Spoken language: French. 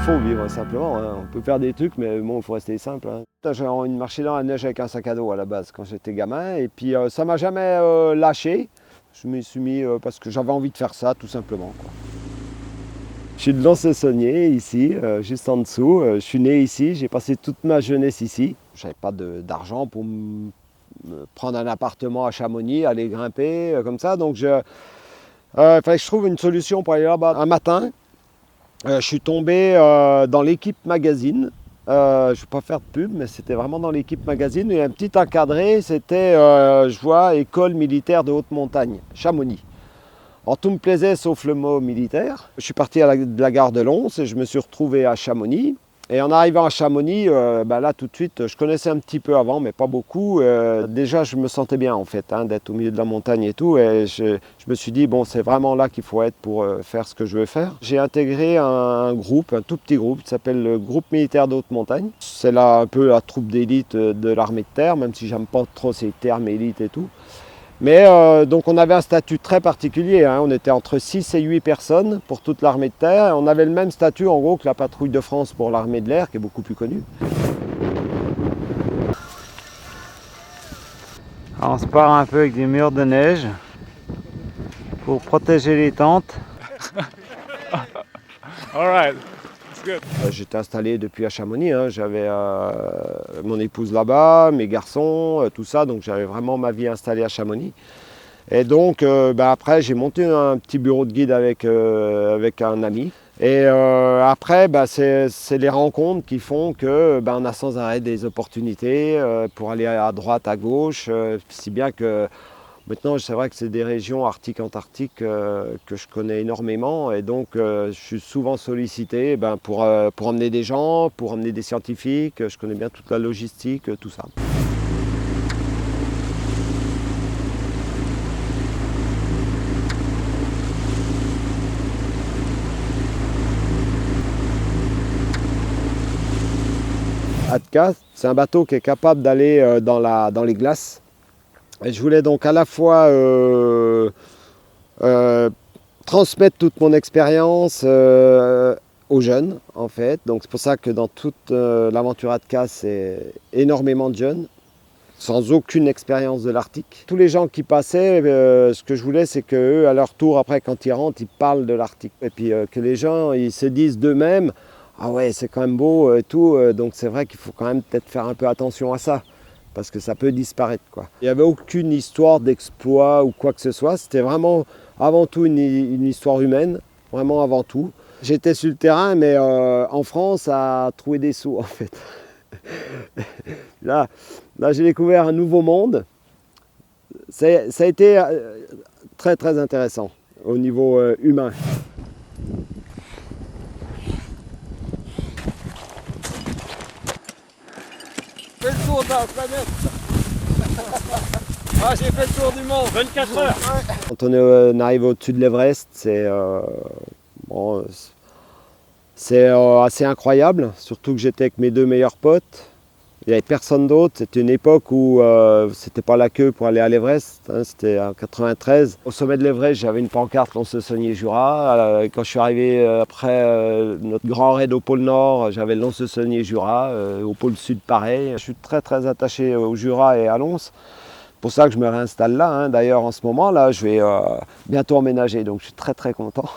faut vivre simplement, hein. On peut faire des trucs, mais bon, il faut rester simple, hein. J'ai envie de marcher dans la neige avec un sac à dos à la base quand j'étais gamin. Et puis ça m'a jamais lâché. Je me suis mis parce que j'avais envie de faire ça tout simplement, quoi. Je suis de Lons-le-Saunier ici, juste en dessous. Je suis né ici, j'ai passé toute ma jeunesse ici. Je n'avais pas d'argent pour me prendre un appartement à Chamonix, aller grimper comme ça. Donc il fallait que je trouve une solution pour aller là-bas. Un matin, je suis tombé dans l'Équipe Magazine. Je ne vais pas faire de pub, mais c'était vraiment dans l'Équipe Magazine. Il y a un petit encadré, c'était, je vois, École militaire de haute montagne, Chamonix. Alors, tout me plaisait sauf le mot militaire. Je suis parti de la gare de Lons et je me suis retrouvé à Chamonix. Et en arrivant à Chamonix, là tout de suite, je connaissais un petit peu avant, mais pas beaucoup. Déjà, je me sentais bien en fait, hein, d'être au milieu de la montagne et tout. Et je me suis dit, bon, c'est vraiment là qu'il faut être pour faire ce que je veux faire. J'ai intégré un groupe, un tout petit groupe, qui s'appelle le groupe militaire de haute montagne. C'est là un peu la troupe d'élite de l'armée de terre, même si j'aime pas trop ces termes élite et tout. Mais donc on avait un statut très particulier, hein. On était entre 6 et 8 personnes pour toute l'armée de terre. On avait le même statut en gros que la patrouille de France pour l'armée de l'air, qui est beaucoup plus connue. Alors on se part un peu avec des murs de neige pour protéger les tentes. Alright, that's good. J'étais installé depuis à Chamonix, hein. J'avais mon épouse là-bas, mes garçons, tout ça, donc j'avais vraiment ma vie installée à Chamonix. Et donc après j'ai monté un petit bureau de guide avec un ami. Et après c'est les rencontres qui font que on a sans arrêt des opportunités pour aller à droite, à gauche, si bien que maintenant c'est vrai que c'est des régions arctiques-antarctiques que je connais énormément et donc je suis souvent sollicité pour emmener des gens, pour emmener des scientifiques, je connais bien toute la logistique, tout ça. Atka, c'est un bateau qui est capable d'aller dans les glaces. Et je voulais donc à la fois transmettre toute mon expérience aux jeunes, en fait. Donc c'est pour ça que dans toute l'aventure Atka, c'est énormément de jeunes, sans aucune expérience de l'Arctique. Tous les gens qui passaient, ce que je voulais, c'est qu'eux, à leur tour, après, quand ils rentrent, ils parlent de l'Arctique. Et puis que les gens, ils se disent d'eux-mêmes, ah ouais, c'est quand même beau et tout, donc c'est vrai qu'il faut quand même peut-être faire un peu attention à ça, parce que ça peut disparaître, quoi. Il n'y avait aucune histoire d'exploit ou quoi que ce soit, c'était vraiment avant tout une histoire humaine, vraiment avant tout. J'étais sur le terrain, mais en France, à trouver des sous, en fait. Là j'ai découvert un nouveau monde. Ça a été très très intéressant au niveau humain. Fais le tour de la planète. Ah, j'ai fait le tour du monde. 24 heures. Quand on arrive au-dessus de l'Everest, c'est assez incroyable, surtout que j'étais avec mes deux meilleurs potes. Il n'y avait personne d'autre. C'était une époque où c'était pas la queue pour aller à l'Everest, hein, c'était en 93. Au sommet de l'Everest, j'avais une pancarte Lons-le-Saunier-Jura. Quand je suis arrivé après notre grand raid au pôle Nord, j'avais Lons-le-Saunier-Jura. Au pôle Sud, pareil. Je suis très très attaché au Jura et à Lons. C'est pour ça que je me réinstalle là, hein. D'ailleurs, en ce moment, là, je vais bientôt emménager, donc je suis très très content.